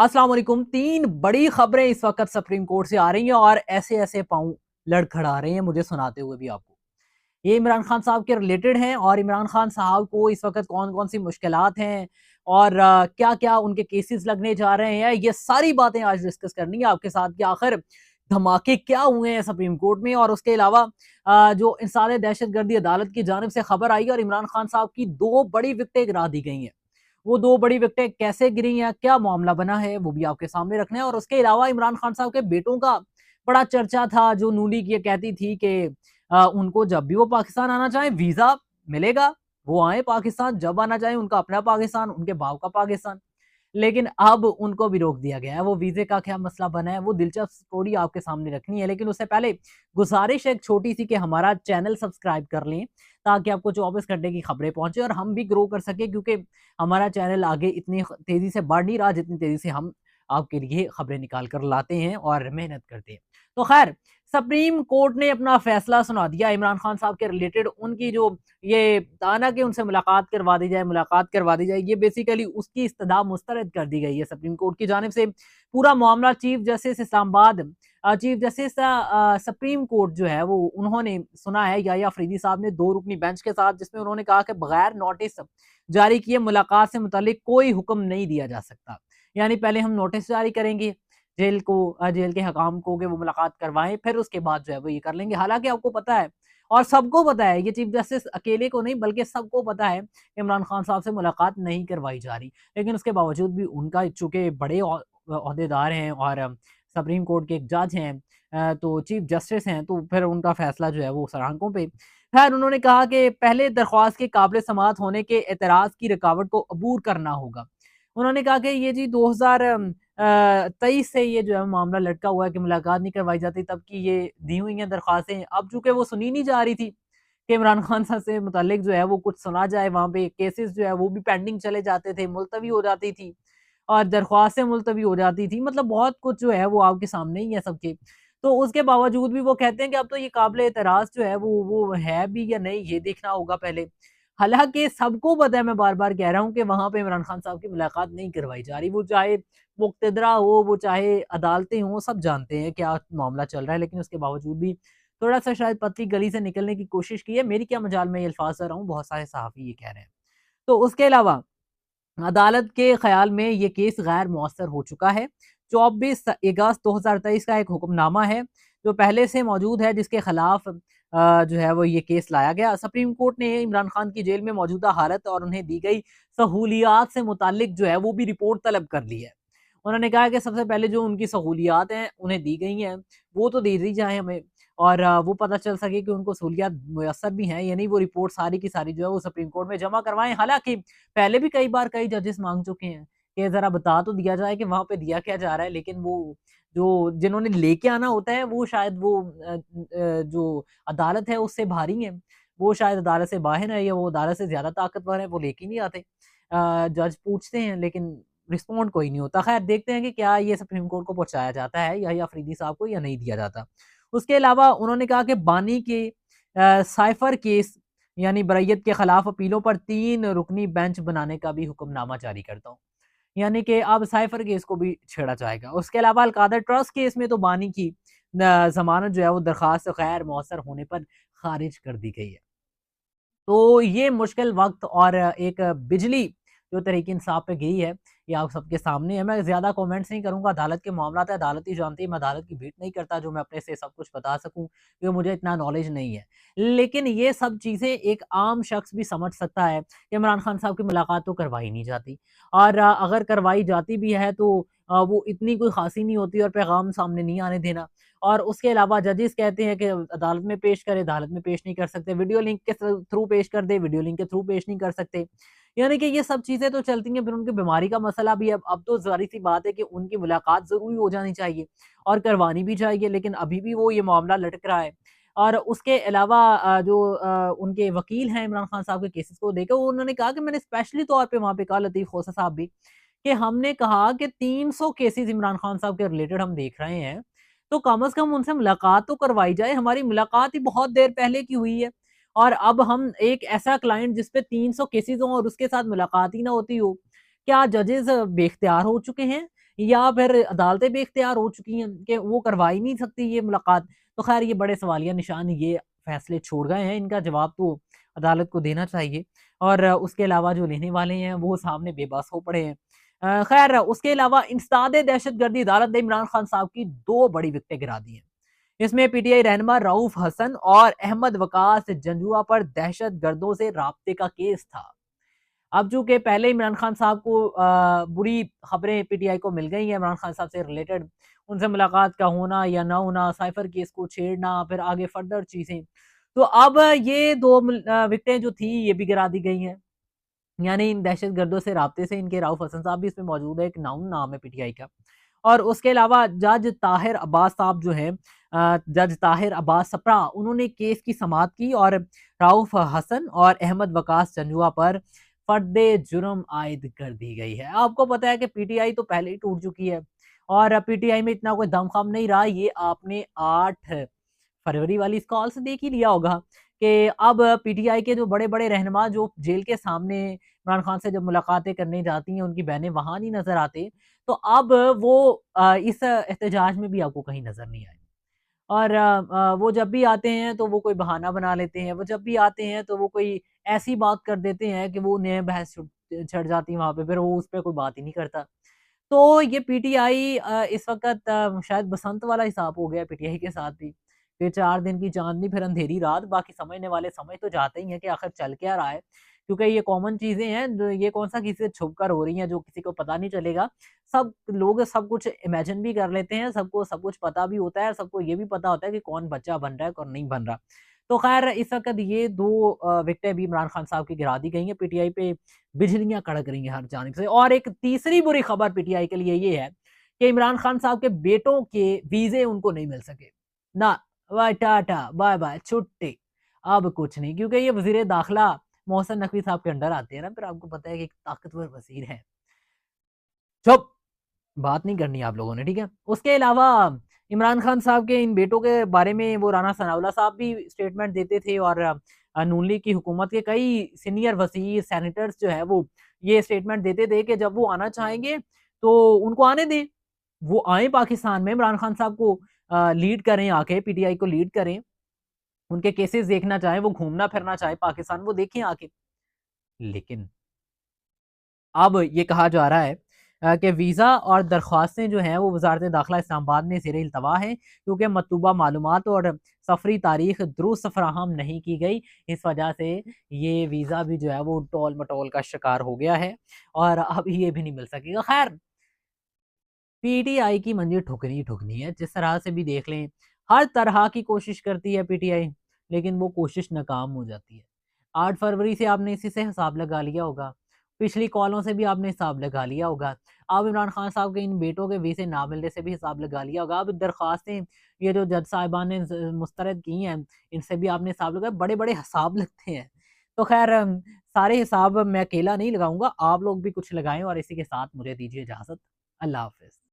अस्सलाम वालेकुम। तीन बड़ी खबरें इस वक्त सुप्रीम कोर्ट से आ रही हैं और ऐसे ऐसे पांव लड़खड़ा रहे हैं मुझे सुनाते हुए भी आपको। ये इमरान खान साहब के रिलेटेड हैं और इमरान खान साहब को इस वक्त कौन कौन सी मुश्किलात हैं और क्या क्या उनके केसेस लगने जा रहे हैं, ये सारी बातें आज डिस्कस करनी है आपके साथ कि आखिर धमाके क्या हुए हैं सुप्रीम कोर्ट में। और उसके अलावा जो इंसाने दहशतगर्दी अदालत की जानिब से खबर आई और इमरान खान साहब की दो बड़ी विकटें गिरा दी गई हैं, वो दो बड़ी विकेटें कैसे गिरी हैं, क्या मामला बना है, वो भी आपके सामने रखना है। और उसके अलावा इमरान खान साहब के बेटों का बड़ा चर्चा था, जो नूली की कहती थी कि उनको जब भी वो पाकिस्तान आना चाहे वीजा मिलेगा, वो आए पाकिस्तान, जब आना चाहे उनका अपना पाकिस्तान, उनके भाव का पाकिस्तान। लेकिन अब उनको भी रोक दिया गया है। वो वीजे का क्या मसला बना है, वो दिलचस्प स्टोरी आपके सामने रखनी है। लेकिन उससे पहले गुजारिश एक छोटी सी कि हमारा चैनल सब्सक्राइब कर लें ताकि आपको 24 घंटे की खबरें पहुंचे और हम भी ग्रो कर सके, क्योंकि हमारा चैनल आगे इतनी तेजी से बढ़ नहीं रहा जितनी तेजी से हम आपके लिए खबरें निकाल कर लाते हैं और मेहनत करते हैं। तो खैर, सुप्रीम कोर्ट ने अपना फैसला सुना दिया इमरान खान साहब के रिलेटेड। उनकी जो ये ताना कि उनसे मुलाकात करवा दी जाए, मुलाकात करवा दी जाए, ये बेसिकली उसकी इस्तदा मुस्तरद कर दी गई है सुप्रीम कोर्ट की जानिब से। पूरा मामला chief justice Islamabad, chief justice supreme court जो है वो उन्होंने सुना है याया अफरीदी साहब ने दो रुकनी बेंच के साथ, जिसमें उन्होंने कहा कि बगैर नोटिस जारी किए मुलाकात से मुतालिक कोई हुक्म नहीं दिया जा सकता। यानी पहले हम नोटिस जारी करेंगे जेल को, जेल के हकाम को कि वो मुलाकात करवाएं, फिर उसके बाद जो है वो ये कर लेंगे। हालांकि आपको पता है और सबको पता है, ये चीफ जस्टिस अकेले को नहीं बल्कि सबको पता है, इमरान खान साहब से मुलाकात नहीं करवाई जा रही। लेकिन उसके बावजूद भी उनका, चूंकि बड़े ओहदेदार हैं और सुप्रीम कोर्ट के एक जज हैं, तो चीफ जस्टिस हैं, तो फिर उनका फैसला जो है वो सराहकों पे। खैर, उन्होंने कहा कि पहले दरख्वास्त के काबिल समात होने के एतराज़ की रुकावट को अबूर करना होगा। उन्होंने कहा कि ये जी 2023 से ये जो है मामला लटका हुआ है कि मुलाकात नहीं करवाई जाती, तब की ये दी हुई हैं दरख्वास्तें। अब चूंकि वो सुनी नहीं जा रही थी कि इमरान खान साहब से मुतालिक जो है वो कुछ सुना जाए, वहाँ पे केसेस जो है वो भी पेंडिंग चले जाते थे, मुलतवी हो जाती थी और दरख्वास्तें मुलतवी हो जाती थी। मतलब बहुत कुछ जो है वो आपके सामने ही है सबके। तो उसके बावजूद भी वो कहते हैं कि अब तो ये काबिल एतराज़ जो है वो है भी या नहीं, ये देखना होगा पहले। हालाँकि सबको पता है, मैं बार-बार कह रहा हूँ कि वहाँ पे इमरान खान साहब की मुलाकात नहीं करवाई जा रही। वो चाहे मुक़तदरा हो, वो चाहे अदालतें हों, सब जानते हैं क्या मामला चल रहा है। लेकिन उसके बावजूद भी थोड़ा-सा शायद पतली गली से निकलने की कोशिश की है। मेरी क्या मजाल में ये अल्फ़ाज़ कर रहा हूँ, बहुत सारे सहाफ़ी ये कह रहे हैं। तो उसके अलावा अदालत के ख़्याल में ये केस गैर मौसर हो चुका है। 24 अगस्त 2023 का एक हुक्मनामा है, जो पहले से मौजूद है, जिसके खिलाफ जो है वो ये केस लाया गया। सुप्रीम कोर्ट ने इमरान खान की जेल में मौजूदा हालत और उन्हें दी गई सहूलियात से मुताल्लिक जो है वो भी रिपोर्ट तलब कर ली है। उन्होंने कहा कि सबसे पहले जो उनकी सहूलियात हैं, उन्हें दी गई हैं, वो तो दे दी जाए हमें और वो पता चल सके कि उनको सहूलियात मुयस्सर भी हैं, यानी वो रिपोर्ट सारी की सारी जो है वो सुप्रीम कोर्ट में जमा करवाएँ। हालाँकि पहले भी कई बार कई जजेस माँग चुके हैं कि ज़रा बता तो दिया जाए कि वहाँ पे दिया क्या जा रहा है, लेकिन वो जो जिन्होंने लेके आना होता है वो शायद वो जो अदालत है उससे भारी हैं। वो शायद अदालत से बाहर है या वो अदालत से ज़्यादा ताकतवर है, वो लेके नहीं आते। जज पूछते हैं लेकिन रिस्पॉन्ड कोई नहीं होता। ख़ैर, देखते हैं कि क्या ये सुप्रीम कोर्ट को पहुँचाया जाता है या अफरीदी साहब को, या नहीं दिया जाता। उसके अलावा उन्होंने कहा कि बानी के साइफर केस यानी बरैयत के खिलाफ अपीलों पर 3 रुकनी बेंच बनाने का भी हुक्मनामा जारी करता हूँ। यानी कि अब साइफर केस को भी छेड़ा जाएगा। उसके अलावा अलकादर ट्रस्ट केस में तो बानी की ज़मानत जो है वो दरख्वास्त गैर मौसर होने पर खारिज कर दी गई है। तो ये मुश्किल वक़्त और एक बिजली जो तहरीक-ए-इंसाफ पे गई है, ये आप सबके सामने है। मैं ज़्यादा कमेंट्स नहीं करूँगा, अदालत के मामलात है, अदालत ही जानती है, मैं अदालत की भीड़ नहीं करता जो मैं अपने से सब कुछ बता सकूँ, क्योंकि मुझे इतना नॉलेज नहीं है। लेकिन ये सब चीज़ें एक आम शख्स भी समझ सकता है कि इमरान खान साहब की मुलाकात तो करवाई नहीं जाती और अगर करवाई जाती भी है तो वो इतनी कोई ख़ासी नहीं होती और पैगाम सामने नहीं आने देना। और उसके अलावा जजेस कहते हैं कि अदालत में पेश करें, अदालत में पेश नहीं कर सकते, वीडियो लिंक के थ्रू पेश कर दे, वीडियो लिंक के थ्रू पेश नहीं कर सकते। यानी कि ये सब चीज़ें तो चलती हैं, फिर उनकी बीमारी का मसला भी है। अब तो ज़ाहिर-सी बात है कि उनकी मुलाकात ज़रूरी हो जानी चाहिए और करवानी भी चाहिए, लेकिन अभी भी वो ये मामला लटक रहा है। और उसके अलावा जो उनके वकील हैं इमरान खान साहब के केसेस को लेकर, उन्होंने कहा कि मैंने स्पेशली तौर पे वहाँ पे कहा, लतीफ़ खोसा साहब भी, कि हमने कहा कि 300 केसेस इमरान खान साहब के रिलेटेड हम देख रहे हैं, तो कम से कम उनसे मुलाकात तो करवाई जाए। हमारी मुलाकात ही बहुत देर पहले की हुई है और अब हम एक ऐसा क्लाइंट जिस पे 300 केसेस हों और उसके साथ मुलाकात ही ना होती हो, क्या जजेस बेख्तियार हो चुके हैं या फिर अदालतें बेख्तियार हो चुकी हैं कि वो करवा ही नहीं सकती ये मुलाकात। तो खैर ये बड़े सवालिया निशान ये फैसले छोड़ गए हैं, इनका जवाब तो अदालत को देना चाहिए और उसके अलावा जो लेने वाले हैं वो सामने बेबस हो पड़े हैं। खैर उसके अलावा इंसदाद दहशतगर्दी अदालत ने इमरान खान साहब की 2 बड़ी विकेटें गिरा दी हैं। इसमें पीटीआई रहनुमा रऊफ हसन और अहमद वकास जंजुआ पर दहशतगर्दों से राब्ते का केस था। अब चूँकि पहले इमरान खान साहब को बुरी खबरें पीटीआई को मिल गई हैं इमरान खान साहब से रिलेटेड, उनसे मुलाकात का होना या ना होना, साइफर केस को छेड़ना, फिर आगे फर्दर चीज़ें। तो अब ये 2 विकेटें जो थी ये भी गिरा दी गई हैं। यानी इन दहशतगर्दों से राब्ते से इनके रऊफ हसन साहब भी इसमें मौजूद है, एक नाउन नाम है पीटीआई का। और उसके अलावा जज ताहिर अब्बास साहब जो हैं जज ताहिर अब्बास सप्रा उन्होंने केस की समाअत की और रऊफ हसन और अहमद वकास चंजुआ पर फर्दे जुर्म आयद कर दी गई है। आपको पता है कि पीटीआई तो पहले ही टूट चुकी है और पीटीआई में इतना कोई दमखम नहीं रहा। ये आपने 8 फरवरी वाली इस कॉल से देख ही लिया होगा कि अब पीटीआई के जो बड़े-बड़े रहनुमा जो जेल के सामने इमरान खान से जब मुलाकातें करने जाती हैं, उनकी बहनें वहाँ नहीं नज़र आते, तो अब वो इस एहतजाज में भी आपको कहीं नज़र नहीं आए। और वो जब भी आते हैं तो वो कोई बहाना बना लेते हैं, वो जब भी आते हैं तो वो कोई ऐसी बात कर देते हैं कि वो नए बहस छिड़ जाती है वहाँ पे, फिर वो उस पे कोई बात ही नहीं करता। तो ये पीटीआई इस वक़्त शायद बसंत वाला हिसाब हो गया पीटीआई के साथ भी। फिर 4 दिन की चाँदनी फिर अंधेरी रात, बाकी समझने वाले समझ तो जाते ही हैं कि आखिर चल क्या रहा है। क्योंकि ये कॉमन चीज़ें हैं, जो ये कौन-सा किसी से छुप कर हो रही हैं, जो किसी को पता नहीं चलेगा। सब लोग सब कुछ इमेजिन भी कर लेते हैं, सबको सब कुछ पता भी होता है, सबको ये भी पता होता है कि कौन बच्चा बन रहा है, कौन नहीं बन रहा। तो ख़ैर इस वक़्त ये 2 विकेटें भी इमरान खान साहब की गिरा दी गई हैं, पीटीआई पे बिजलियाँ कड़क रही हैं हर जानिब से। और एक तीसरी बुरी खबर पीटीआई के लिए ये है कि इमरान खान साहब के बेटों के वीज़े उनको नहीं मिल सके। ना, बाय टाटा, बाय-बाय, छुट्टी, अब कुछ नहीं क्योंकि ये वज़ीर दाखिला मोहसिन नकवी साहब के अंडर आते हैं ना, फिर आपको पता है कि एक ताकतवर वज़ीर हैं। चुप! बात नहीं करनी आप लोगों ने, ठीक है? उसके अलावा इमरान खान साहब के इन बेटों के बारे में वो राना सनाउल्लाह साहब भी स्टेटमेंट देते थे और नून लीग की हुकूमत के कई सीनियर वज़ीर, सेनेटर्स जो है वो ये स्टेटमेंट देते थे कि जब वो आना चाहेंगे तो उनको आने दें। वो आएँ पाकिस्तान में, इमरान खान साहब को लीड करें आके, पीटीआई को लीड करें। उनके केसेज़ देखना चाहें, वो घूमना-फिरना चाहें पाकिस्तान, वो देखें आके। लेकिन अब ये कहा जा रहा है कि वीज़ा और दरख्वास्तें जो हैं वो वज़ारत दाखिला इस्लामाबाद में ज़ेर इल्तवा हैं क्योंकि मतलूबा मालूमात और सफ़री तारीख दुरुस्त फ़राहम नहीं की गई। इस वजह से ये वीज़ा भी जो है वो टोल-मटोल का शिकार हो गया है और अब ये भी नहीं मिल सकेगा। ख़ैर पीटीआई की मंजिल ठुकनी ही ठुकनी है, जिस तरह से भी देख लें, हर तरह की कोशिश करती है पीटीआई, लेकिन वो कोशिश नाकाम हो जाती है। 8 फरवरी से आपने इसी से हिसाब लगा लिया होगा, पिछली कॉलों से भी आपने हिसाब लगा लिया होगा, अब इमरान खान साहब के इन बेटों के वीज़े ना मिलने से भी हिसाब लगा लिया होगा, अब दरख्वास्तें ये जो जज साहिबान ने मुस्तरद की हैं, इनसे भी आपने हिसाब लगाया, बड़े-बड़े हिसाब लगते हैं। तो खैर सारे हिसाब मैं अकेला नहीं लगाऊँगा, आप लोग भी कुछ लगाएँ और इसी के साथ मुझे दीजिए इजाज़त। अल्लाह हाफ़िज़।